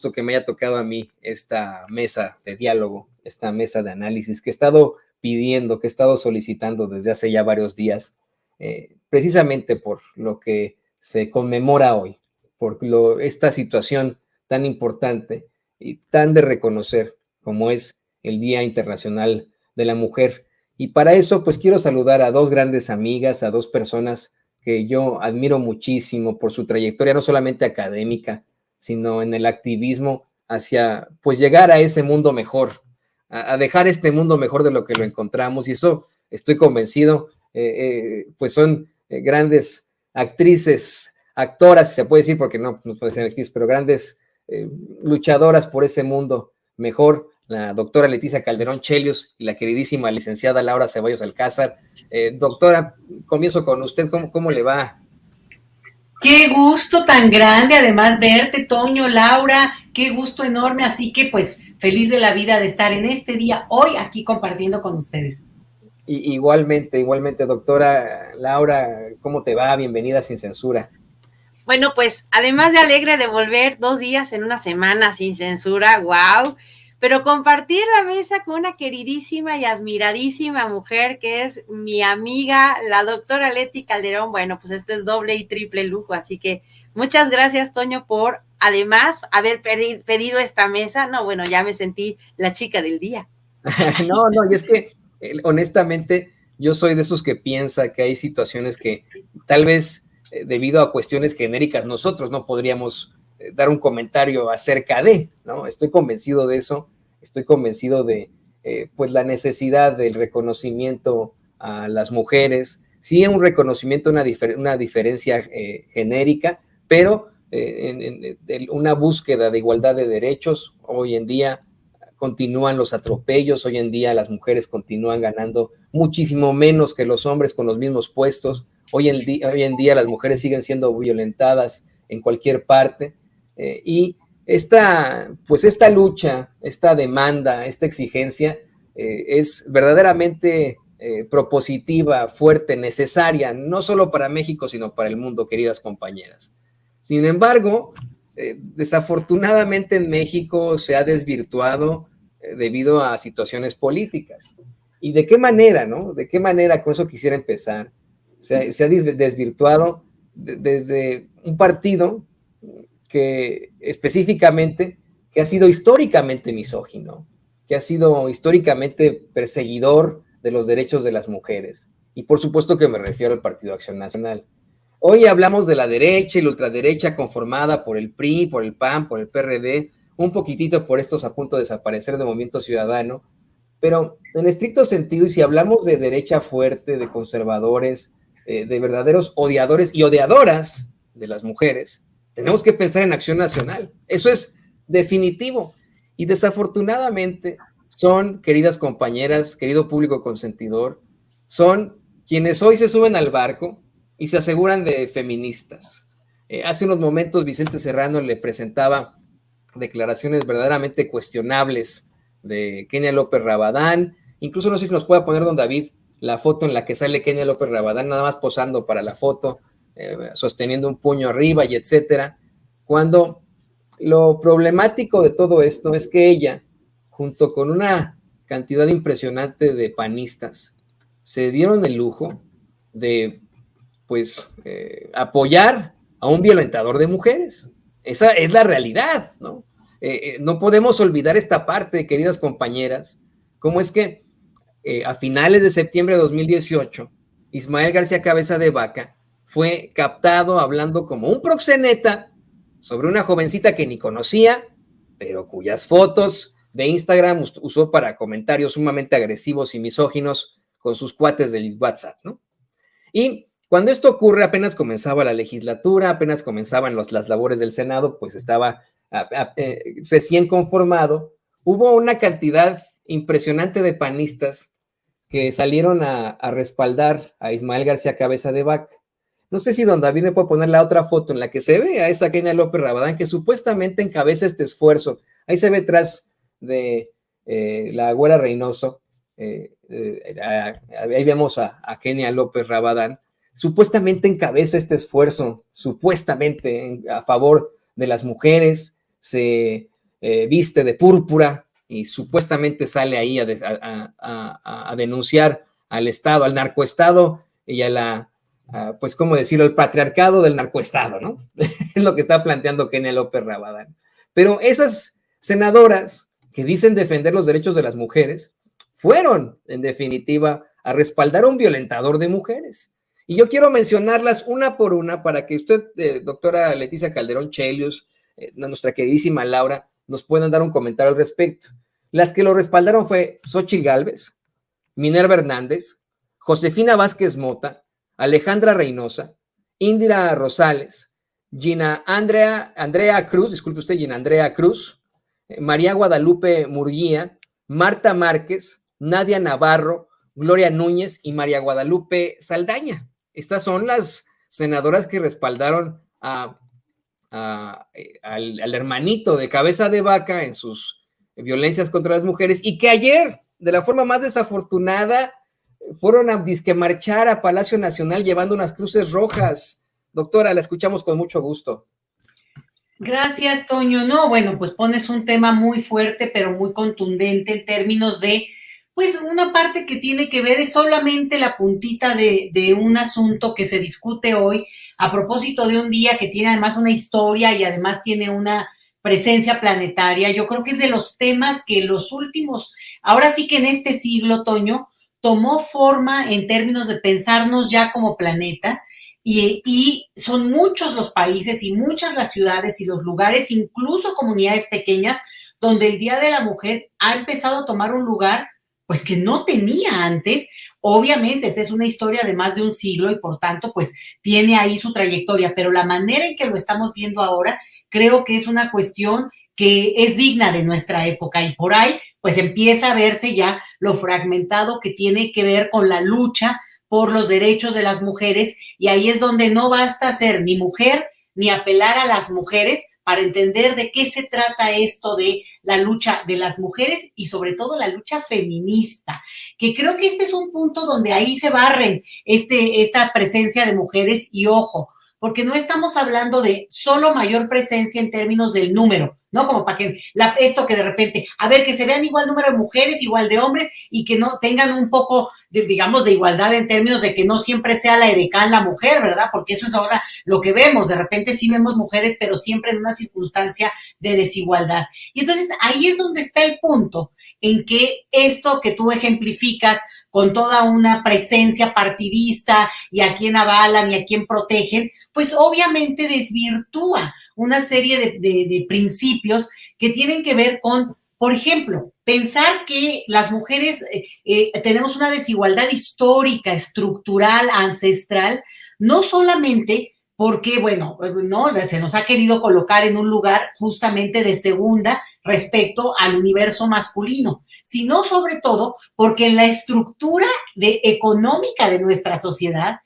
que me haya tocado a mí esta mesa de diálogo, esta mesa de análisis que he estado pidiendo, que he estado solicitando desde hace ya varios días, precisamente por lo que se conmemora hoy, por esta situación tan importante y tan de reconocer como es el Día Internacional de la Mujer. Y para eso, pues quiero saludar a dos grandes amigas, a dos personas que yo admiro muchísimo por su trayectoria, no solamente académica, sino en el activismo hacia, pues, llegar a ese mundo mejor, a dejar este mundo mejor de lo que lo encontramos. Y eso estoy convencido, pues son grandes actrices, actoras, se puede decir, porque no puede ser actriz, pero grandes luchadoras por ese mundo mejor, la doctora Leticia Calderón Chelios y la queridísima licenciada Laura Ceballos Alcázar. Doctora, comienzo con usted, ¿cómo le va? Qué gusto tan grande, además, verte, Toño, Laura, qué gusto enorme, así que pues feliz de la vida de estar en este día, hoy, aquí compartiendo con ustedes. Igualmente, doctora Laura, ¿cómo te va? Bienvenida Sin Censura. Bueno, pues además de alegre de volver 2 días en una semana sin censura, wow, pero compartir la mesa con una queridísima y admiradísima mujer que es mi amiga, la doctora Leti Calderón, bueno, pues esto es doble y triple lujo, así que muchas gracias, Toño, por además haber pedido esta mesa. No, bueno, ya me sentí la chica del día. No, y es que honestamente yo soy de esos que piensa que hay situaciones que tal vez debido a cuestiones genéricas nosotros no podríamos dar un comentario acerca de, ¿no? Estoy convencido de eso, estoy convencido de pues la necesidad del reconocimiento a las mujeres, sí un reconocimiento, una diferencia genérica, pero una búsqueda de igualdad de derechos. Hoy en día continúan los atropellos, hoy en día las mujeres continúan ganando muchísimo menos que los hombres con los mismos puestos, hoy en día las mujeres siguen siendo violentadas en cualquier parte, y esta lucha, esta demanda, esta exigencia es verdaderamente propositiva, fuerte, necesaria, no solo para México, sino para el mundo, queridas compañeras. Sin embargo, desafortunadamente en México se ha desvirtuado debido a situaciones políticas. ¿Y de qué manera, no? ¿De qué manera? Con eso quisiera empezar. Se ha desvirtuado desde un partido que específicamente, que ha sido históricamente misógino, que ha sido históricamente perseguidor de los derechos de las mujeres. Y por supuesto que me refiero al Partido Acción Nacional. Hoy hablamos de la derecha y la ultraderecha conformada por el PRI, por el PAN, por el PRD, un poquitito por estos a punto de desaparecer de Movimiento Ciudadano, pero en estricto sentido, y si hablamos de derecha fuerte, de conservadores, de verdaderos odiadores y odiadoras de las mujeres, tenemos que pensar en Acción Nacional. Eso es definitivo. Y desafortunadamente son, queridas compañeras, querido público consentidor, son quienes hoy se suben al barco y se aseguran de feministas. Hace unos momentos Vicente Serrano le presentaba declaraciones verdaderamente cuestionables de Kenia López Rabadán. Incluso no sé si nos puede poner, don David, la foto en la que sale Kenia López Rabadán, nada más posando para la foto, sosteniendo un puño arriba y etcétera. Cuando lo problemático de todo esto es que ella, junto con una cantidad impresionante de panistas, se dieron el lujo de pues apoyar a un violentador de mujeres. Esa es la realidad, ¿no? No podemos olvidar esta parte, queridas compañeras, cómo es que a finales de septiembre de 2018, Ismael García Cabeza de Vaca fue captado hablando como un proxeneta sobre una jovencita que ni conocía, pero cuyas fotos de Instagram usó para comentarios sumamente agresivos y misóginos con sus cuates del WhatsApp, ¿no? Y cuando esto ocurre, apenas comenzaba la legislatura, apenas comenzaban las labores del Senado, pues estaba recién conformado. Hubo una cantidad impresionante de panistas que salieron a respaldar a Ismael García Cabeza de Vaca. No sé si don David me puede poner la otra foto en la que se ve a esa Kenia López Rabadán que supuestamente encabeza este esfuerzo. Ahí se ve tras de la Güera Reynoso. Ahí vemos a Kenia López Rabadán. Supuestamente encabeza este esfuerzo, supuestamente a favor de las mujeres, se viste de púrpura y supuestamente sale ahí a denunciar al Estado, al narcoestado y pues, ¿cómo decirlo?, el patriarcado del narcoestado, ¿no? Es lo que está planteando Kenia López Rabadán. Pero esas senadoras que dicen defender los derechos de las mujeres fueron, en definitiva, a respaldar a un violentador de mujeres. Y yo quiero mencionarlas una por una para que usted, doctora Leticia Calderón Chelius, nuestra queridísima Laura, nos puedan dar un comentario al respecto. Las que lo respaldaron fue Xóchitl Gálvez, Minerva Hernández, Josefina Vázquez Mota, Alejandra Reynosa, Indira Rosales, Gina Andrea Cruz, disculpe usted, Gina Andrea Cruz, María Guadalupe Murguía, Marta Márquez, Nadia Navarro, Gloria Núñez y María Guadalupe Saldaña. Estas son las senadoras que respaldaron al hermanito de Cabeza de Vaca en sus violencias contra las mujeres y que ayer, de la forma más desafortunada, fueron a disque marchar a Palacio Nacional llevando unas cruces rojas. Doctora, la escuchamos con mucho gusto. Gracias, Toño. No, bueno, pues pones un tema muy fuerte, pero muy contundente en términos de, pues, una parte que tiene que ver, es solamente la puntita de un asunto que se discute hoy a propósito de un día que tiene además una historia y además tiene una presencia planetaria. Yo creo que es de los temas que los últimos, ahora sí que en este siglo, Toño, tomó forma en términos de pensarnos ya como planeta. Y son muchos los países y muchas las ciudades y los lugares, incluso comunidades pequeñas, donde el Día de la Mujer ha empezado a tomar un lugar pues que no tenía antes. Obviamente, esta es una historia de más de un siglo y por tanto, pues tiene ahí su trayectoria, pero la manera en que lo estamos viendo ahora, creo que es una cuestión que es digna de nuestra época y por ahí, pues empieza a verse ya lo fragmentado que tiene que ver con la lucha por los derechos de las mujeres, y ahí es donde no basta ser ni mujer ni apelar a las mujeres para entender de qué se trata esto de la lucha de las mujeres y sobre todo la lucha feminista, que creo que este es un punto donde ahí se barren esta presencia de mujeres y ojo, porque no estamos hablando de solo mayor presencia en términos del número, ¿no? Como para que esto que de repente, a ver, que se vean igual número de mujeres, igual de hombres y que no tengan un poco, digamos, de igualdad en términos de que no siempre sea la edecán la mujer, ¿verdad? Porque eso es ahora lo que vemos. De repente sí vemos mujeres, pero siempre en una circunstancia de desigualdad. Y entonces ahí es donde está el punto en que esto que tú ejemplificas con toda una presencia partidista y a quién avalan y a quién protegen, pues obviamente desvirtúa una serie de principios que tienen que ver con, por ejemplo, pensar que las mujeres tenemos una desigualdad histórica, estructural, ancestral, no solamente porque, bueno, no, se nos ha querido colocar en un lugar justamente de segunda respecto al universo masculino, sino sobre todo porque en la estructura económica de nuestra sociedad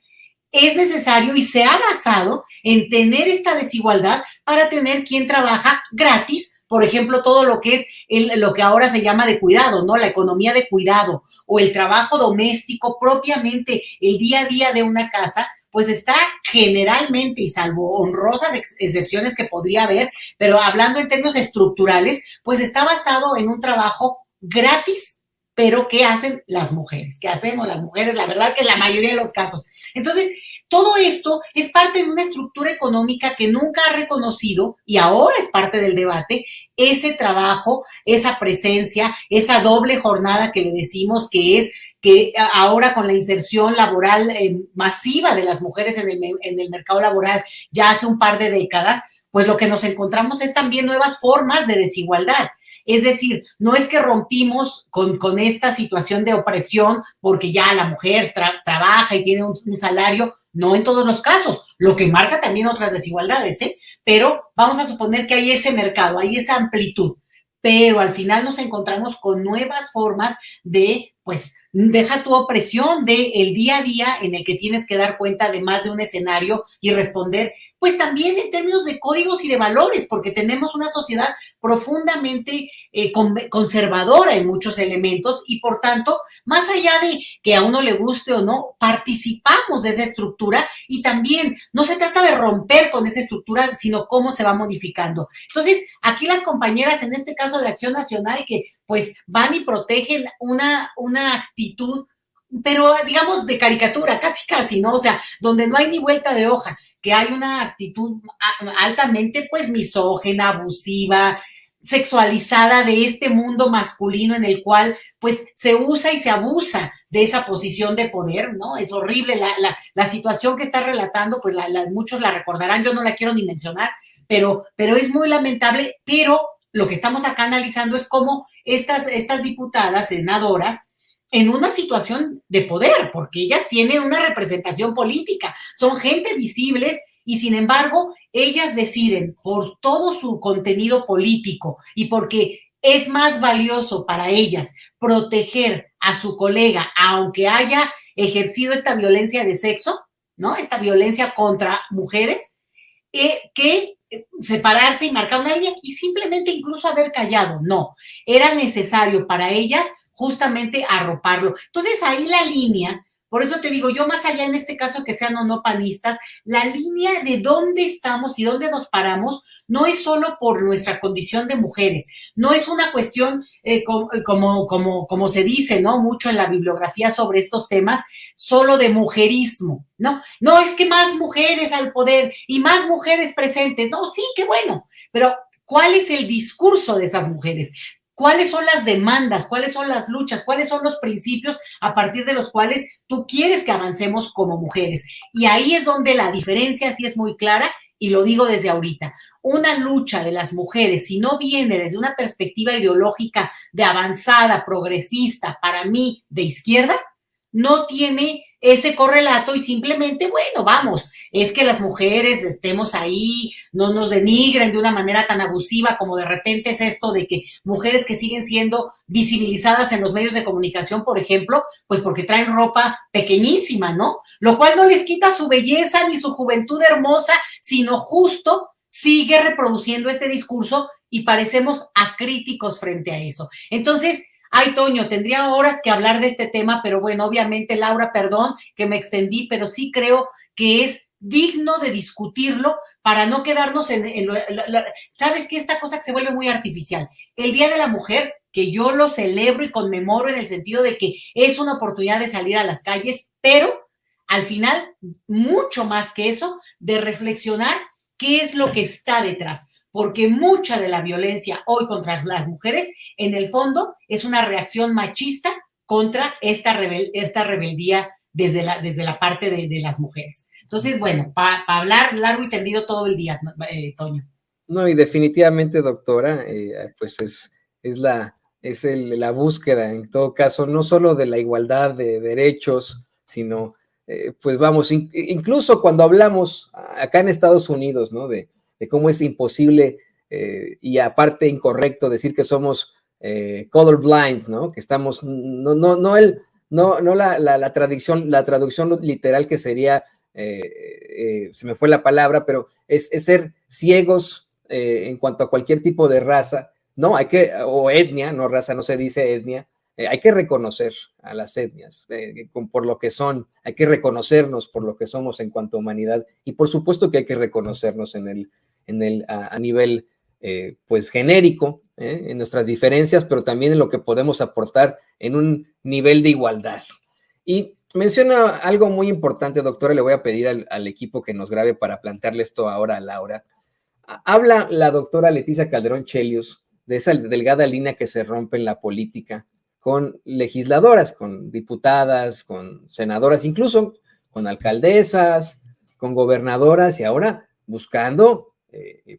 es necesario y se ha basado en tener esta desigualdad para tener quien trabaja gratis, por ejemplo, todo lo que es lo que ahora se llama de cuidado, ¿no? La economía de cuidado o el trabajo doméstico propiamente, el día a día de una casa, pues está generalmente, y salvo honrosas excepciones que podría haber, pero hablando en términos estructurales, pues está basado en un trabajo gratis, pero ¿qué hacen las mujeres? ¿Qué hacemos las mujeres? La verdad que en la mayoría de los casos. Entonces, todo esto es parte de una estructura económica que nunca ha reconocido, y ahora es parte del debate, ese trabajo, esa presencia, esa doble jornada que le decimos que es que ahora con la inserción laboral masiva de las mujeres en el mercado laboral ya hace un par de décadas, pues lo que nos encontramos es también nuevas formas de desigualdad. Es decir, no es que rompimos con esta situación de opresión porque ya la mujer trabaja y tiene un salario, no en todos los casos, lo que marca también otras desigualdades, ¿eh? Pero vamos a suponer que hay ese mercado, hay esa amplitud, pero al final nos encontramos con nuevas formas de pues deja tu opresión del día a día en el que tienes que dar cuenta de más de un escenario y responder, pues también en términos de códigos y de valores, porque tenemos una sociedad profundamente conservadora en muchos elementos y por tanto, más allá de que a uno le guste o no, participamos de esa estructura y también no se trata de romper con esa estructura, sino cómo se va modificando. Entonces, aquí las compañeras, en este caso de Acción Nacional, que pues van y protegen una actitud, pero digamos de caricatura, casi, ¿no? O sea, donde no hay ni vuelta de hoja, que hay una actitud altamente pues misógena, abusiva, sexualizada de este mundo masculino en el cual pues se usa y se abusa de esa posición de poder, ¿no? Es horrible la situación que está relatando, pues muchos la recordarán, yo no la quiero ni mencionar, pero es muy lamentable, pero lo que estamos acá analizando es cómo estas diputadas, senadoras, en una situación de poder, porque ellas tienen una representación política, son gente visibles y sin embargo, ellas deciden por todo su contenido político y porque es más valioso para ellas proteger a su colega, aunque haya ejercido esta violencia de sexo, ¿no? Esta violencia contra mujeres, que separarse y marcar una línea y simplemente incluso haber callado. No, era necesario para ellas justamente arroparlo. Entonces ahí la línea, por eso te digo, yo más allá en este caso que sean o no panistas, la línea de dónde estamos y dónde nos paramos no es solo por nuestra condición de mujeres, no es una cuestión como se dice, ¿no? Mucho en la bibliografía sobre estos temas, solo de mujerismo, ¿no? No es que más mujeres al poder y más mujeres presentes, no, sí, qué bueno, pero ¿cuál es el discurso de esas mujeres? ¿Cuáles son las demandas? ¿Cuáles son las luchas? ¿Cuáles son los principios a partir de los cuales tú quieres que avancemos como mujeres? Y ahí es donde la diferencia sí es muy clara y lo digo desde ahorita. Una lucha de las mujeres, si no viene desde una perspectiva ideológica de avanzada, progresista, para mí, de izquierda, no tiene ese correlato y simplemente, bueno, vamos, es que las mujeres estemos ahí, no nos denigren de una manera tan abusiva como de repente es esto de que mujeres que siguen siendo visibilizadas en los medios de comunicación, por ejemplo, pues porque traen ropa pequeñísima, ¿no? Lo cual no les quita su belleza ni su juventud hermosa, sino justo sigue reproduciendo este discurso y parecemos acríticos frente a eso. Entonces, ay, Toño, tendría horas que hablar de este tema, pero bueno, obviamente, Laura, perdón que me extendí, pero sí creo que es digno de discutirlo para no quedarnos ¿sabes qué? Esta cosa que se vuelve muy artificial. El Día de la Mujer, que yo lo celebro y conmemoro en el sentido de que es una oportunidad de salir a las calles, pero al final, mucho más que eso, de reflexionar qué es lo que está detrás. Porque mucha de la violencia hoy contra las mujeres, en el fondo, es una reacción machista contra esta rebeldía desde la parte de las mujeres. Entonces, bueno, para hablar largo y tendido todo el día, Toño. No, y definitivamente, doctora, pues es la búsqueda, en todo caso, no solo de la igualdad de derechos, sino, pues vamos, incluso cuando hablamos acá en Estados Unidos, ¿no? De cómo es imposible y aparte incorrecto decir que somos colorblind, ¿no? Que estamos, la traducción literal que sería, se me fue la palabra, pero es ser ciegos en cuanto a cualquier tipo de raza, ¿no? O etnia, no raza, no se dice etnia, hay que reconocer a las etnias por lo que son, hay que reconocernos por lo que somos en cuanto a humanidad y por supuesto que hay que reconocernos a nivel pues genérico, en nuestras diferencias, pero también en lo que podemos aportar en un nivel de igualdad. Y menciona algo muy importante, doctora, le voy a pedir al equipo que nos grabe para plantearle esto ahora a Laura. Habla la doctora Leticia Calderón Chelios de esa delgada línea que se rompe en la política con legisladoras, con diputadas, con senadoras, incluso con alcaldesas, con gobernadoras y ahora buscando,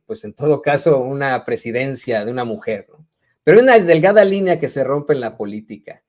pues en todo caso, una presidencia de una mujer, ¿no? Pero hay una delgada línea que se rompe en la política,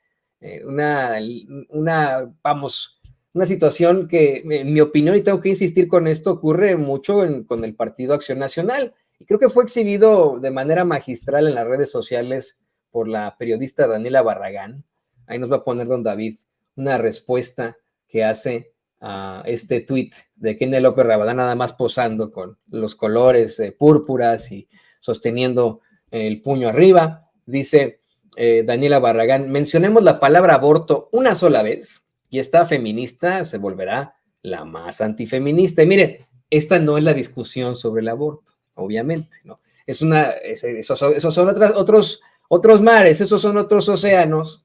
una situación que, en mi opinión, y tengo que insistir con esto, ocurre mucho con el Partido Acción Nacional, y creo que fue exhibido de manera magistral en las redes sociales por la periodista Daniela Barragán, ahí nos va a poner don David una respuesta que hace a este tuit de Kenia López Rabadán, nada más posando con los colores púrpuras y sosteniendo el puño arriba. Dice Daniela Barragán, mencionemos la palabra aborto una sola vez y esta feminista se volverá la más antifeminista. Y mire, esta no es la discusión sobre el aborto, obviamente, ¿no? Esos son otros mares, esos son otros océanos.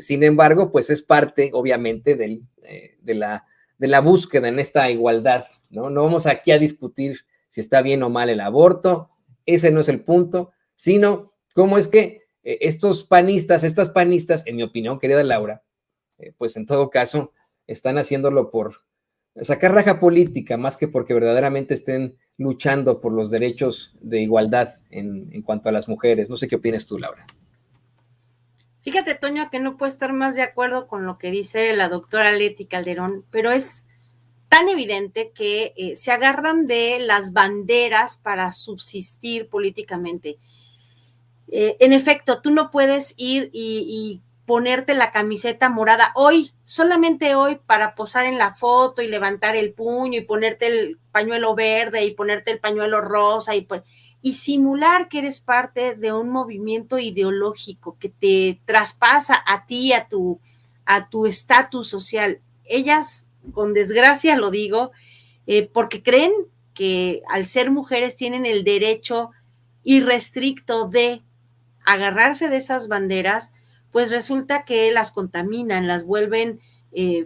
Sin embargo, pues es parte, obviamente, de la búsqueda en esta igualdad, ¿no? No vamos aquí a discutir si está bien o mal el aborto, ese no es el punto, sino cómo es que estas panistas, en mi opinión, querida Laura, pues en todo caso, están haciéndolo por sacar raja política, más que porque verdaderamente estén luchando por los derechos de igualdad en cuanto a las mujeres. No sé qué opinas tú, Laura. Fíjate, Toño, que no puedo estar más de acuerdo con lo que dice la doctora Leti Calderón, pero es tan evidente que se agarran de las banderas para subsistir políticamente. En efecto, tú no puedes ir y ponerte la camiseta morada hoy, solamente hoy, para posar en la foto y levantar el puño y ponerte el pañuelo verde y ponerte el pañuelo rosa y simular que eres parte de un movimiento ideológico que te traspasa a ti, a tu estatus social. Ellas, con desgracia lo digo, porque creen que al ser mujeres tienen el derecho irrestricto de agarrarse de esas banderas, pues resulta que las contaminan, las vuelven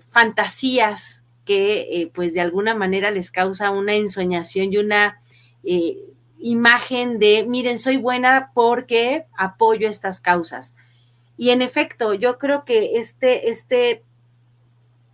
fantasías que pues de alguna manera les causa una ensoñación y una imagen de, miren, soy buena porque apoyo estas causas. Y en efecto, yo creo que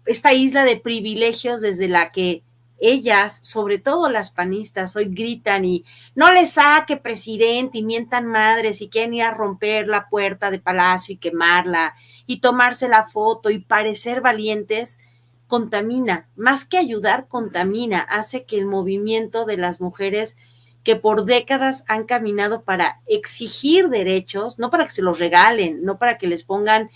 esta isla de privilegios desde la que ellas, sobre todo las panistas, hoy gritan y no les saque presidente y mientan madres y quieren ir a romper la puerta de Palacio y quemarla y tomarse la foto y parecer valientes, contamina, más que ayudar, contamina, hace que el movimiento de las mujeres que por décadas han caminado para exigir derechos, no para que se los regalen, no para que les pongan,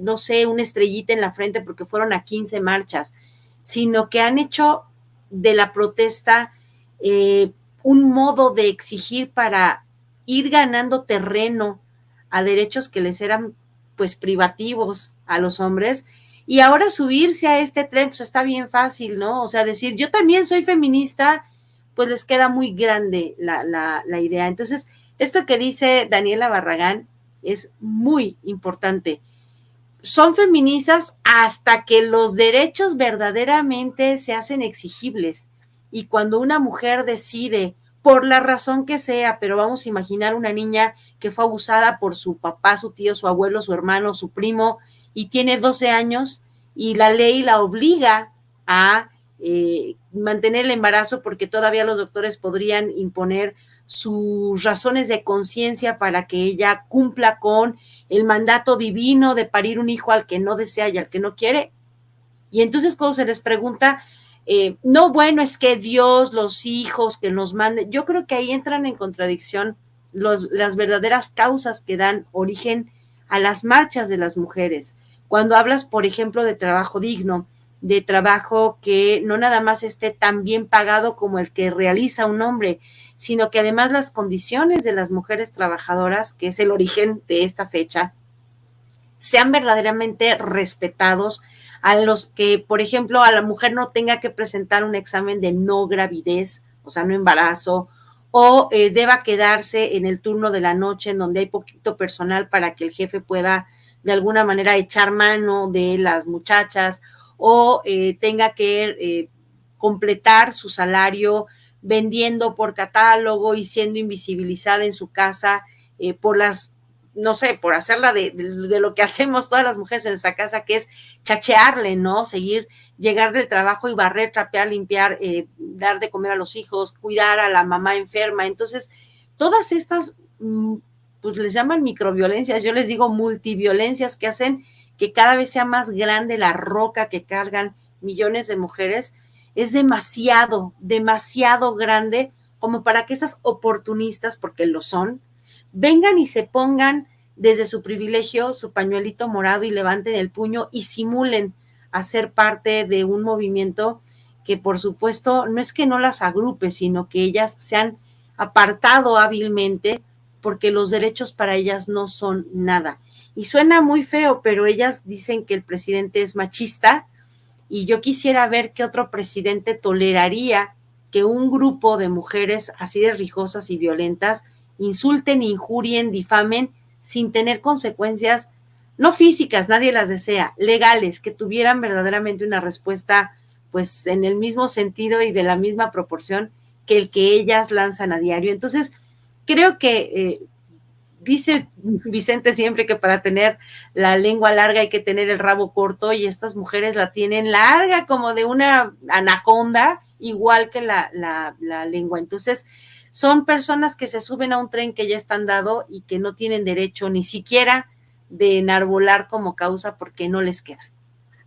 no sé, una estrellita en la frente porque fueron a 15 marchas, sino que han hecho de la protesta un modo de exigir para ir ganando terreno a derechos que les eran pues privativos a los hombres, y ahora subirse a este tren pues está bien fácil, ¿no? O sea, decir yo también soy feminista, pues les queda muy grande la idea. Entonces, esto que dice Daniela Barragán es muy importante. Son feministas hasta que los derechos verdaderamente se hacen exigibles. Y cuando una mujer decide, por la razón que sea, pero vamos a imaginar una niña que fue abusada por su papá, su tío, su abuelo, su hermano, su primo, y tiene 12 años, y la ley la obliga a mantener el embarazo porque todavía los doctores podrían imponer sus razones de conciencia para que ella cumpla con el mandato divino de parir un hijo al que no desea y al que no quiere. Y entonces cuando se les pregunta, no, bueno, es que Dios, los hijos que nos manden, yo creo que ahí entran en contradicción las verdaderas causas que dan origen a las marchas de las mujeres. Cuando hablas, por ejemplo, de trabajo digno, de trabajo que no nada más esté tan bien pagado como el que realiza un hombre, sino que además las condiciones de las mujeres trabajadoras, que es el origen de esta fecha, sean verdaderamente respetados, a los que, por ejemplo, a la mujer no tenga que presentar un examen de no gravidez, o sea, no embarazo, o deba quedarse en el turno de la noche en donde hay poquito personal para que el jefe pueda de alguna manera echar mano de las muchachas, o tenga que completar su salario vendiendo por catálogo y siendo invisibilizada en su casa por las, no sé, por hacerla de lo que hacemos todas las mujeres en nuestra casa, que es chachearle, ¿no? Seguir, llegar del trabajo y barrer, trapear, limpiar, dar de comer a los hijos, cuidar a la mamá enferma. Entonces, todas estas, pues les llaman microviolencias, yo les digo multiviolencias, que hacen que cada vez sea más grande la roca que cargan millones de mujeres, es demasiado, demasiado grande como para que esas oportunistas, porque lo son, vengan y se pongan desde su privilegio, su pañuelito morado y levanten el puño y simulen hacer parte de un movimiento que por supuesto no es que no las agrupe, sino que ellas se han apartado hábilmente porque los derechos para ellas no son nada. Y suena muy feo, pero ellas dicen que el presidente es machista y yo quisiera ver qué otro presidente toleraría que un grupo de mujeres así de rijosas y violentas insulten, injurien, difamen sin tener consecuencias, no físicas, nadie las desea, legales, que tuvieran verdaderamente una respuesta pues en el mismo sentido y de la misma proporción que el que ellas lanzan a diario. Entonces, creo que dice Vicente siempre que para tener la lengua larga hay que tener el rabo corto y estas mujeres la tienen larga como de una anaconda, igual que la lengua. Entonces, son personas que se suben a un tren que ya están dado y que no tienen derecho ni siquiera de enarbolar como causa porque no les queda.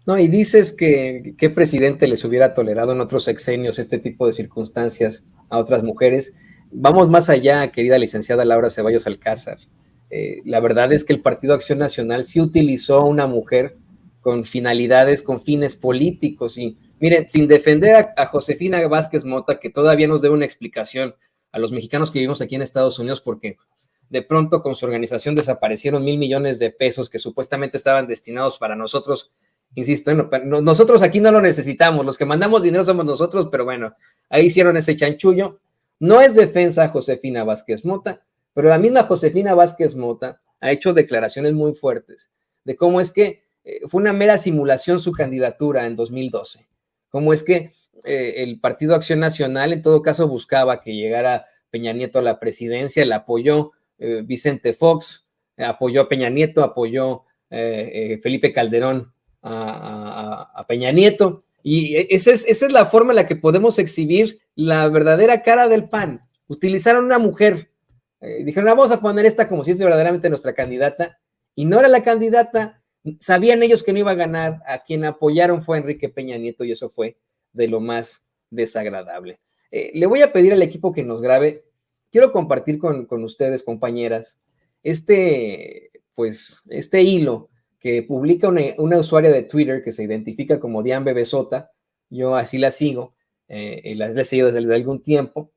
No, y dices que qué presidente les hubiera tolerado en otros sexenios este tipo de circunstancias a otras mujeres. Vamos más allá, querida licenciada Laura Ceballos Alcázar. La verdad es que el Partido Acción Nacional sí utilizó a una mujer con finalidades, con fines políticos. Y miren, sin defender a Josefina Vázquez Mota, que todavía nos debe una explicación a los mexicanos que vivimos aquí en Estados Unidos, porque de pronto con su organización desaparecieron 1,000 millones de pesos que supuestamente estaban destinados para nosotros. Insisto, nosotros aquí no lo necesitamos, los que mandamos dinero somos nosotros, pero bueno, ahí hicieron ese chanchullo. No es defensa a Josefina Vázquez Mota, pero la misma Josefina Vázquez Mota ha hecho declaraciones muy fuertes de cómo es que fue una mera simulación su candidatura en 2012, cómo es que el Partido Acción Nacional en todo caso buscaba que llegara Peña Nieto a la presidencia, la apoyó Vicente Fox, apoyó a Peña Nieto, apoyó Felipe Calderón a Peña Nieto, y esa es la forma en la que podemos exhibir la verdadera cara del PAN. Utilizaron una mujer, dijeron, vamos a poner esta como si es verdaderamente nuestra candidata, y no era la candidata, sabían ellos que no iba a ganar, a quien apoyaron fue Enrique Peña Nieto, y eso fue de lo más desagradable. Le voy a pedir al equipo que nos grabe, quiero compartir con ustedes, compañeras, este hilo que publica una usuaria de Twitter que se identifica como Diane Bebesota. Yo así la sigo, la he seguido desde algún tiempo.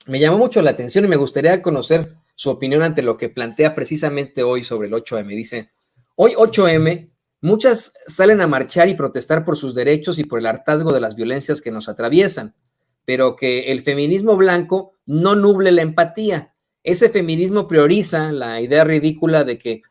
Me llamó mucho la atención y me gustaría conocer su opinión ante lo que plantea precisamente hoy sobre el 8M. Dice, hoy 8M, muchas salen a marchar y protestar por sus derechos y por el hartazgo de las violencias que nos atraviesan, pero que el feminismo blanco no nuble la empatía. Ese feminismo prioriza la idea ridícula de que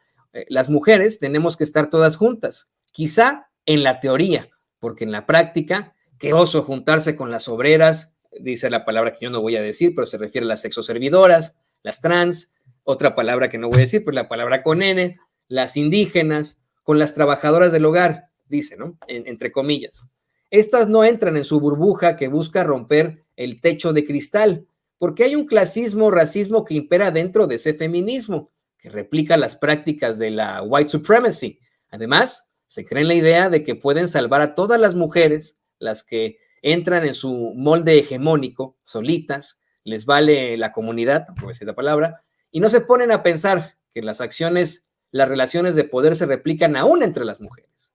las mujeres tenemos que estar todas juntas, quizá en la teoría, porque en la práctica, qué oso juntarse con las obreras, dice la palabra que yo no voy a decir, pero se refiere a las sexoservidoras, las trans, otra palabra que no voy a decir, pues la palabra con N, las indígenas, con las trabajadoras del hogar, dice, ¿no? Entre comillas. Estas no entran en su burbuja que busca romper el techo de cristal, porque hay un clasismo, racismo que impera dentro de ese feminismo, que replica las prácticas de la white supremacy. Además, se cree en la idea de que pueden salvar a todas las mujeres, las que entran en su molde hegemónico, solitas, les vale la comunidad, por decir la palabra, y no se ponen a pensar que las acciones, las relaciones de poder se replican aún entre las mujeres.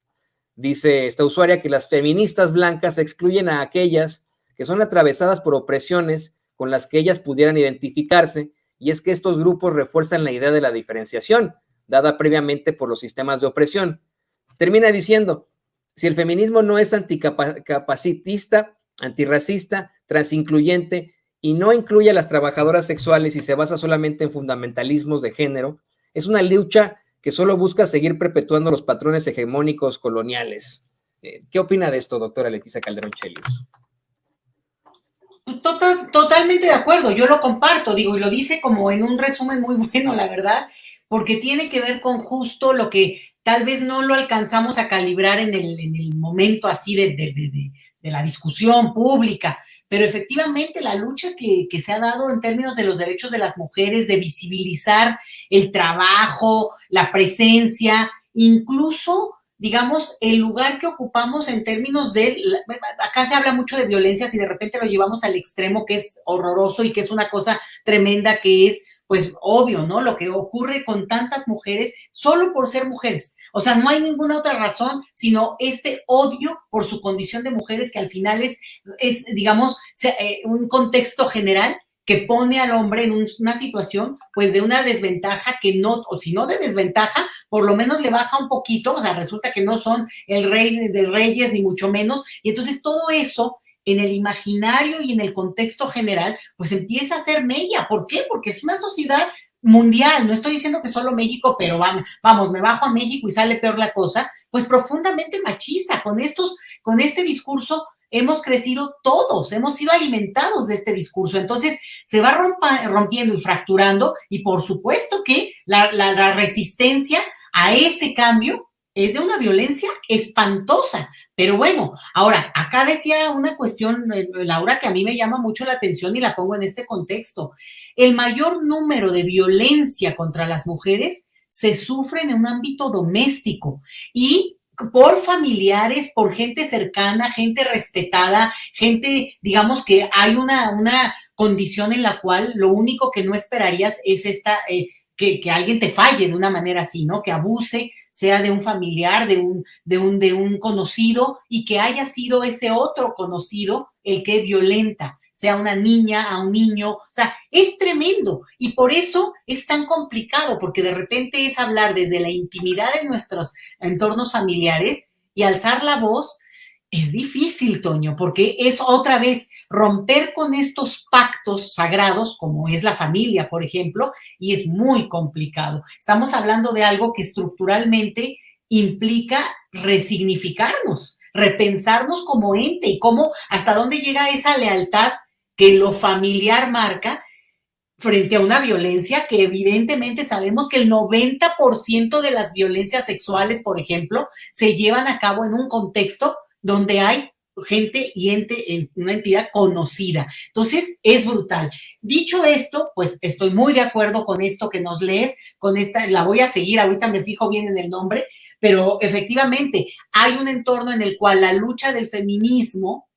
Dice esta usuaria que las feministas blancas excluyen a aquellas que son atravesadas por opresiones con las que ellas pudieran identificarse, y es que estos grupos refuerzan la idea de la diferenciación, dada previamente por los sistemas de opresión. Termina diciendo, si el feminismo no es anticapacitista, antirracista, transincluyente, y no incluye a las trabajadoras sexuales y se basa solamente en fundamentalismos de género, es una lucha que solo busca seguir perpetuando los patrones hegemónicos coloniales. ¿Qué opina de esto, doctora Leticia Calderón Chelios? Totalmente de acuerdo, yo lo comparto, digo, y lo dice como en un resumen muy bueno, la verdad, porque tiene que ver con justo lo que tal vez no lo alcanzamos a calibrar en el momento así de la discusión pública, pero efectivamente la lucha que se ha dado en términos de los derechos de las mujeres, de visibilizar el trabajo, la presencia, incluso digamos, el lugar que ocupamos en términos acá se habla mucho de violencias y de repente lo llevamos al extremo que es horroroso y que es una cosa tremenda, que es, pues obvio, ¿no? Lo que ocurre con tantas mujeres solo por ser mujeres. O sea, no hay ninguna otra razón, sino este odio por su condición de mujeres que al final es digamos, un contexto general que pone al hombre en una situación, pues, de una desventaja que no, o si no de desventaja, por lo menos le baja un poquito, o sea, resulta que no son el rey de reyes, ni mucho menos, y entonces todo eso en el imaginario y en el contexto general, pues empieza a ser mella. ¿Por qué? Porque es una sociedad mundial, no estoy diciendo que solo México, pero vamos, me bajo a México y sale peor la cosa, pues profundamente machista, con este discurso hemos crecido todos, hemos sido alimentados de este discurso, entonces se va rompiendo y fracturando, y por supuesto que la resistencia a ese cambio es de una violencia espantosa. Pero bueno, ahora, acá decía una cuestión, Laura, que a mí me llama mucho la atención y la pongo en este contexto. El mayor número de violencia contra las mujeres se sufre en un ámbito doméstico y por familiares, por gente cercana, gente respetada, gente, digamos que hay una condición en la cual lo único que no esperarías es que alguien te falle de una manera así, ¿no? Que abuse, sea de un familiar, de un conocido, y que haya sido ese otro conocido el que violenta, sea una niña, a un niño, o sea, es tremendo, y por eso es tan complicado, porque de repente es hablar desde la intimidad de nuestros entornos familiares y alzar la voz. Es difícil, Toño, porque es otra vez romper con estos pactos sagrados, como es la familia, por ejemplo, y es muy complicado. Estamos hablando de algo que estructuralmente implica resignificarnos, repensarnos como ente y cómo, hasta dónde llega esa lealtad que lo familiar marca frente a una violencia que evidentemente sabemos que el 90% de las violencias sexuales, por ejemplo, se llevan a cabo en un contexto donde hay gente y una entidad conocida. Entonces, es brutal. Dicho esto, pues estoy muy de acuerdo con esto que nos lees, con esta, la voy a seguir, ahorita me fijo bien en el nombre, pero efectivamente hay un entorno en el cual la lucha del feminismo,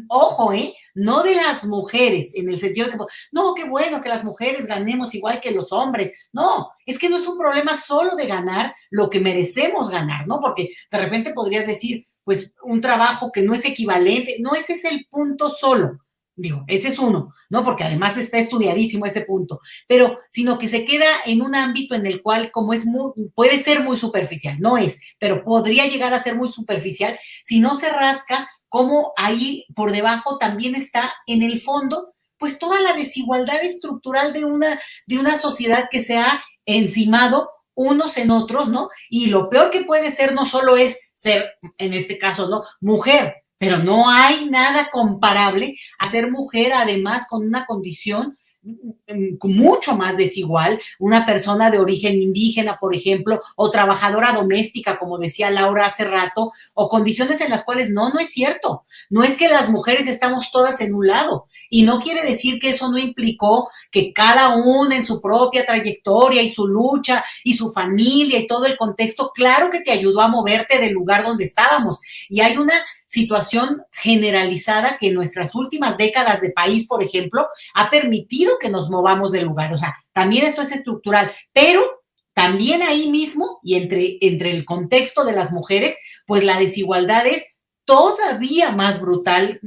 ojo, no de las mujeres, en el sentido de que, no, qué bueno que las mujeres ganemos igual que los hombres. No, es que no es un problema solo de ganar lo que merecemos ganar, ¿no? Porque de repente podrías decir, pues, un trabajo que no es equivalente. No, ese es el punto solo. Digo, ese es uno, ¿no? Porque además está estudiadísimo ese punto, pero sino que se queda en un ámbito en el cual, como puede ser muy superficial, no es, pero podría llegar a ser muy superficial si no se rasca, como ahí por debajo también está en el fondo, pues toda la desigualdad estructural de una sociedad que se ha encimado unos en otros, ¿no? Y lo peor que puede ser no solo es ser, en este caso, ¿no?, mujer, pero no hay nada comparable a ser mujer, además, con una condición mucho más desigual, una persona de origen indígena, por ejemplo, o trabajadora doméstica, como decía Laura hace rato, o condiciones en las cuales no es cierto. No es que las mujeres estamos todas en un lado, y no quiere decir que eso no implicó que cada una en su propia trayectoria y su lucha y su familia y todo el contexto, claro que te ayudó a moverte del lugar donde estábamos. Y hay una situación generalizada que en nuestras últimas décadas de país, por ejemplo, ha permitido que nos movamos del lugar. O sea, también esto es estructural, pero también ahí mismo y entre el contexto de las mujeres, pues la desigualdad es todavía más brutal,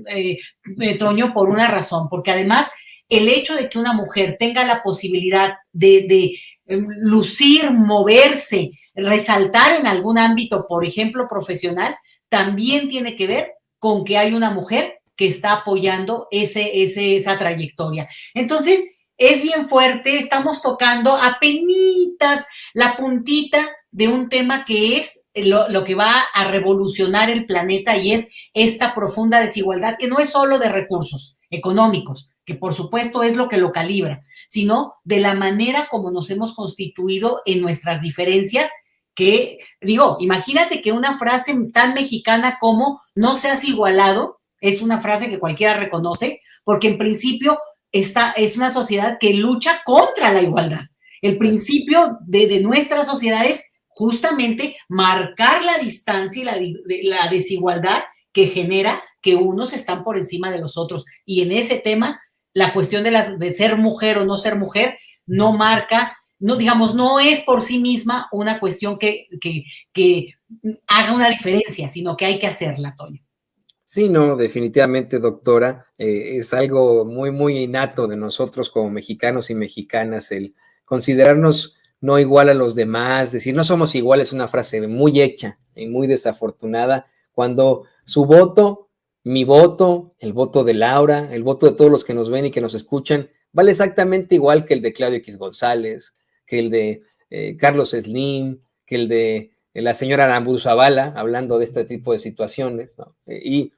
Toño, por una razón, porque además el hecho de que una mujer tenga la posibilidad de lucir, moverse, resaltar en algún ámbito, por ejemplo, profesional, también tiene que ver con que hay una mujer que está apoyando esa trayectoria. Entonces, es bien fuerte, estamos tocando apenitas la puntita de un tema que es lo que va a revolucionar el planeta, y es esta profunda desigualdad que no es solo de recursos económicos, que por supuesto es lo que lo calibra, sino de la manera como nos hemos constituido en nuestras diferencias. Que, digo, imagínate que una frase tan mexicana como "no seas igualado" es una frase que cualquiera reconoce, porque en principio esta es una sociedad que lucha contra la igualdad. El principio de nuestra sociedad es justamente marcar la distancia y la desigualdad que genera que unos están por encima de los otros. Y en ese tema, la cuestión de ser mujer o no ser mujer, no marca, no, digamos, no es por sí misma una cuestión que haga una diferencia, sino que hay que hacerla, Toño. Sí, no, definitivamente, doctora, es algo muy, muy innato de nosotros como mexicanos y mexicanas, el considerarnos no igual a los demás, decir no somos iguales, es una frase muy hecha y muy desafortunada, cuando su voto, mi voto, el voto de Laura, el voto de todos los que nos ven y que nos escuchan, vale exactamente igual que el de Claudio X González, que el de Carlos Slim, que el de la señora Aramburu Zavala, hablando de este tipo de situaciones, ¿no? Y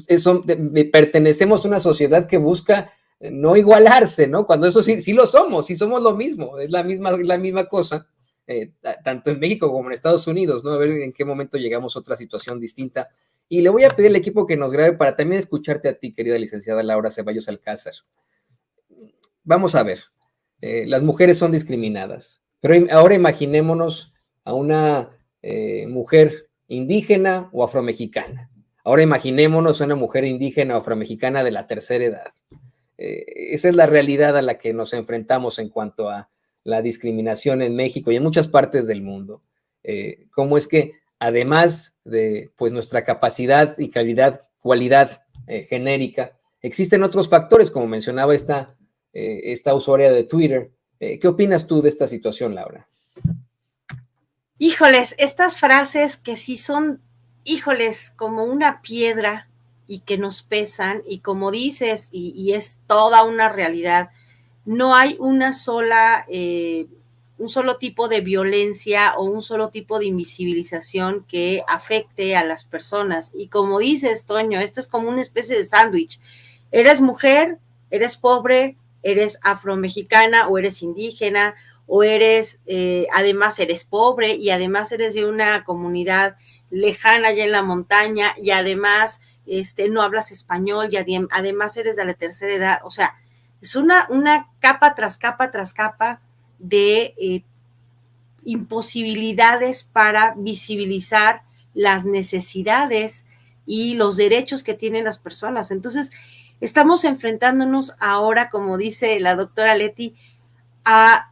eso, pertenecemos a una sociedad que busca no igualarse, ¿no? Cuando eso sí lo somos, sí somos lo mismo, es la misma cosa, tanto en México como en Estados Unidos, ¿no? A ver en qué momento llegamos a otra situación distinta. Y le voy a pedir al equipo que nos grabe para también escucharte a ti, querida licenciada Laura Ceballos Alcázar. Vamos a ver, las mujeres son discriminadas, pero ahora imaginémonos a una mujer indígena o afromexicana. Ahora imaginémonos a una mujer indígena o afromexicana de la tercera edad. Esa es la realidad a la que nos enfrentamos en cuanto a la discriminación en México y en muchas partes del mundo. Cómo es que además de pues, nuestra capacidad y cualidad genérica, existen otros factores, como mencionaba esta usuaria de Twitter. ¿Qué opinas tú de esta situación, Laura? Híjoles, estas frases que sí son, híjoles, como una piedra y que nos pesan, y como dices, y es toda una realidad, no hay una sola, un solo tipo de violencia o un solo tipo de invisibilización que afecte a las personas. Y como dices, Toño, esto es como una especie de sándwich. Eres mujer, eres pobre, eres afromexicana o eres indígena, o eres, además eres pobre y además eres de una comunidad lejana allá en la montaña y además no hablas español y además eres de la tercera edad. O sea, es una capa tras capa tras capa de imposibilidades para visibilizar las necesidades y los derechos que tienen las personas. Entonces, estamos enfrentándonos ahora, como dice la doctora Leti, a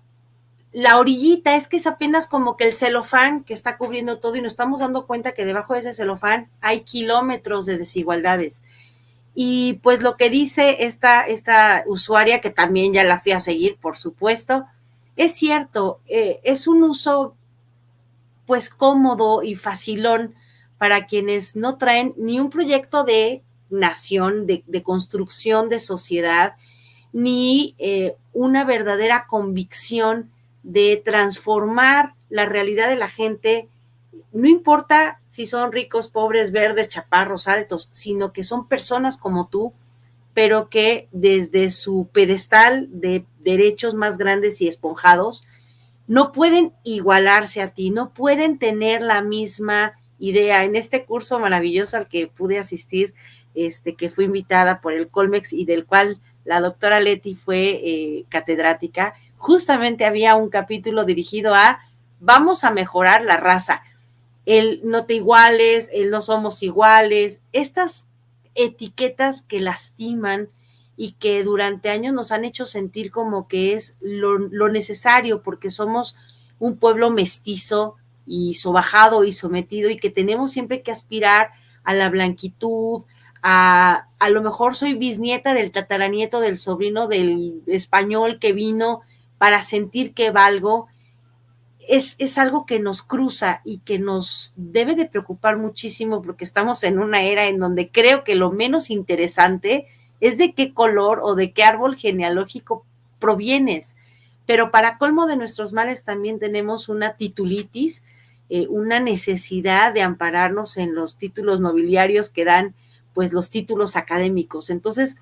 la orillita, es que es apenas como que el celofán que está cubriendo todo y nos estamos dando cuenta que debajo de ese celofán hay kilómetros de desigualdades. Y pues lo que dice esta usuaria, que también ya la fui a seguir, por supuesto, es cierto, es un uso pues cómodo y facilón para quienes no traen ni un proyecto de nación, de construcción de sociedad, ni una verdadera convicción de transformar la realidad de la gente, no importa si son ricos, pobres, verdes, chaparros, altos, sino que son personas como tú, pero que desde su pedestal de derechos más grandes y esponjados, no pueden igualarse a ti, no pueden tener la misma idea. En este curso maravilloso al que pude asistir, que fui invitada por el Colmex y del cual la doctora Leti fue catedrática, justamente había un capítulo dirigido a vamos a mejorar la raza. El no te iguales, el no somos iguales, estas etiquetas que lastiman y que durante años nos han hecho sentir como que es lo necesario porque somos un pueblo mestizo y sobajado y sometido y que tenemos siempre que aspirar a la blanquitud, a lo mejor soy bisnieta del tataranieto del sobrino del español que vino para sentir que valgo. Es algo que nos cruza y que nos debe de preocupar muchísimo porque estamos en una era en donde creo que lo menos interesante es de qué color o de qué árbol genealógico provienes. Pero para colmo de nuestros males también tenemos una titulitis, una necesidad de ampararnos en los títulos nobiliarios que dan pues los títulos académicos. Entonces,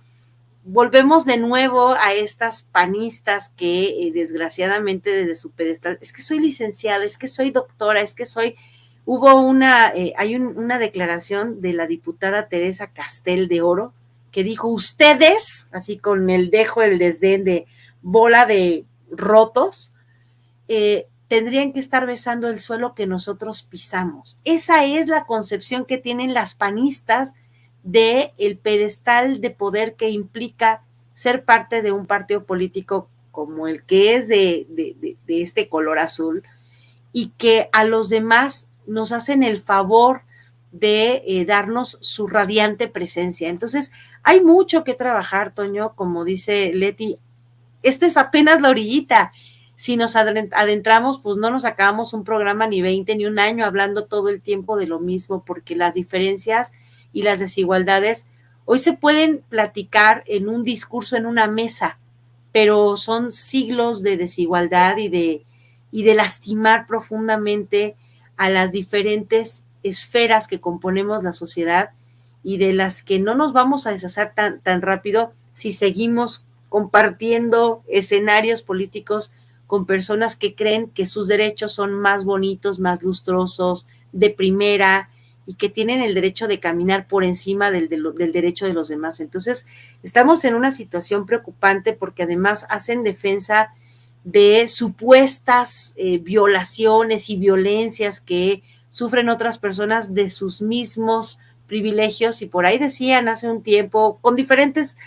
volvemos de nuevo a estas panistas que desgraciadamente desde su pedestal, es que soy licenciada, es que soy doctora, es que soy, hay una declaración de la diputada Teresa Castel de Oro que dijo, ustedes, así con el desdén de bola de rotos, tendrían que estar besando el suelo que nosotros pisamos. Esa es la concepción que tienen las panistas de el pedestal de poder que implica ser parte de un partido político como el que es de este color azul, y que a los demás nos hacen el favor de darnos su radiante presencia. Entonces, hay mucho que trabajar, Toño, como dice Leti, esto es apenas la orillita. Si nos adentramos, pues no nos acabamos un programa ni 20 ni un año hablando todo el tiempo de lo mismo, porque las diferencias y las desigualdades hoy se pueden platicar en un discurso, en una mesa, pero son siglos de desigualdad y de lastimar profundamente a las diferentes esferas que componemos la sociedad y de las que no nos vamos a deshacer tan rápido si seguimos compartiendo escenarios políticos con personas que creen que sus derechos son más bonitos, más lustrosos, de primera, y que tienen el derecho de caminar por encima del derecho de los demás. Entonces, estamos en una situación preocupante porque además hacen defensa de supuestas violaciones y violencias que sufren otras personas de sus mismos privilegios, y por ahí decían hace un tiempo, con diferentes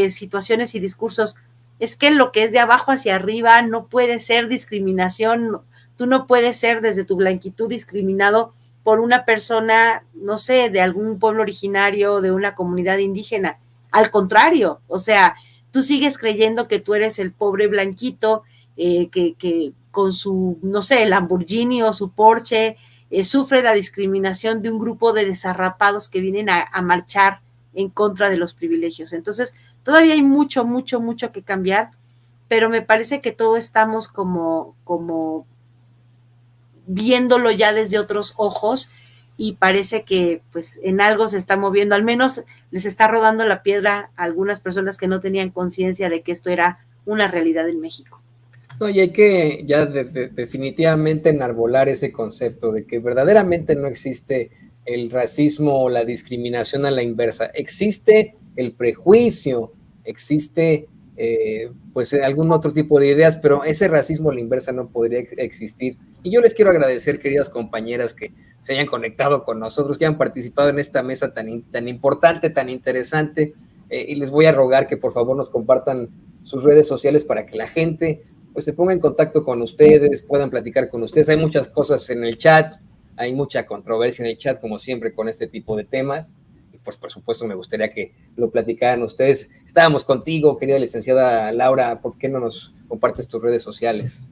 situaciones y discursos, es que lo que es de abajo hacia arriba no puede ser discriminación, tú no puedes ser desde tu blanquitud discriminado por una persona, no sé, de algún pueblo originario, de una comunidad indígena. Al contrario, o sea, tú sigues creyendo que tú eres el pobre blanquito que con su, no sé, Lamborghini o su Porsche sufre la discriminación de un grupo de desarrapados que vienen a marchar en contra de los privilegios. Entonces, todavía hay mucho que cambiar, pero me parece que todos estamos como viéndolo ya desde otros ojos, y parece que pues en algo se está moviendo, al menos les está rodando la piedra a algunas personas que no tenían conciencia de que esto era una realidad en México. No, y hay que ya definitivamente enarbolar ese concepto de que verdaderamente no existe el racismo o la discriminación a la inversa. Existe el prejuicio, existe pues algún otro tipo de ideas, pero ese racismo a la inversa no podría existir. Y yo les quiero agradecer, queridas compañeras, que se hayan conectado con nosotros, que hayan participado en esta mesa tan importante, tan interesante, y les voy a rogar que por favor nos compartan sus redes sociales para que la gente pues se ponga en contacto con ustedes, puedan platicar con ustedes. Hay muchas cosas en el chat, hay mucha controversia en el chat, como siempre, con este tipo de temas. Y pues, por supuesto, me gustaría que lo platicaran ustedes. Estábamos contigo, querida licenciada Laura. ¿Por qué no nos compartes tus redes sociales?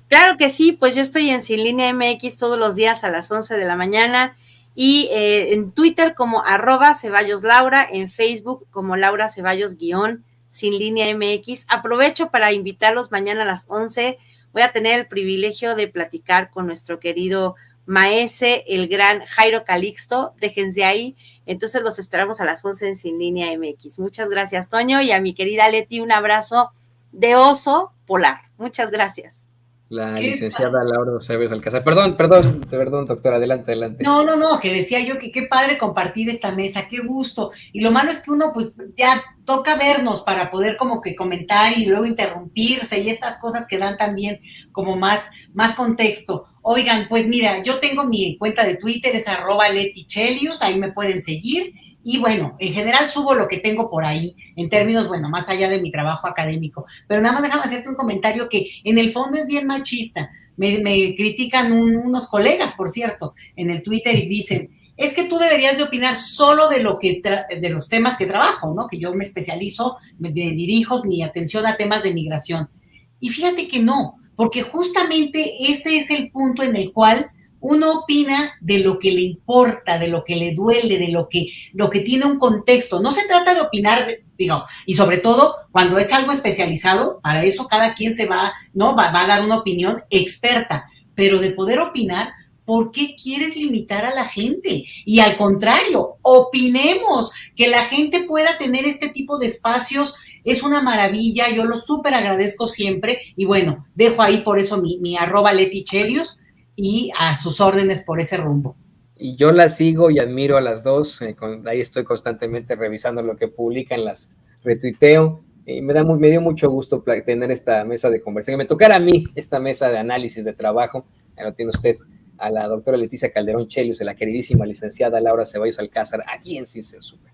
Claro que sí, pues yo estoy en Sin Línea MX todos los días a las 11 de la mañana y en Twitter como @CeballosLaura, en Facebook como Laura Ceballos _ Sin Línea MX. Aprovecho para invitarlos mañana a las 11. Voy a tener el privilegio de platicar con nuestro querido maese, el gran Jairo Calixto. Déjense ahí. Entonces los esperamos a las 11 en Sin Línea MX. Muchas gracias, Toño, y a mi querida Leti, un abrazo de oso polar. Muchas gracias. La licenciada Laura Ceballos Alcázar. Perdón, doctora, adelante. No, que decía yo que qué padre compartir esta mesa, qué gusto. Y lo malo es que uno pues ya toca vernos para poder como que comentar y luego interrumpirse y estas cosas que dan también como más contexto. Oigan, pues mira, yo tengo mi cuenta de Twitter, es @LetiChelius, ahí me pueden seguir. Y bueno, en general subo lo que tengo por ahí, en términos, bueno, más allá de mi trabajo académico. Pero nada más déjame hacerte un comentario que en el fondo es bien machista. Me critican unos colegas, por cierto, en el Twitter y dicen, es que tú deberías de opinar solo de de los temas que trabajo, ¿no? Que yo me especializo, me dirijo mi atención a temas de migración. Y fíjate que no, porque justamente ese es el punto en el cual uno opina de lo que le importa, de lo que le duele, de lo que tiene un contexto. No se trata de opinar, y sobre todo cuando es algo especializado, para eso cada quien va a dar una opinión experta, pero de poder opinar, ¿por qué quieres limitar a la gente? Y al contrario, opinemos, que la gente pueda tener este tipo de espacios, es una maravilla, yo lo súper agradezco siempre, y bueno, dejo ahí por eso mi @LetiChelius, y a sus órdenes por ese rumbo. Y yo las sigo y admiro a las dos, ahí estoy constantemente revisando lo que publican, las retuiteo, y me dio mucho gusto tener esta mesa de conversación, que me tocara a mí esta mesa de análisis de trabajo. Ahí lo tiene usted, a la doctora Leticia Calderón Chelius, a la queridísima licenciada Laura Ceballos Alcázar, aquí en Sí Se Sube.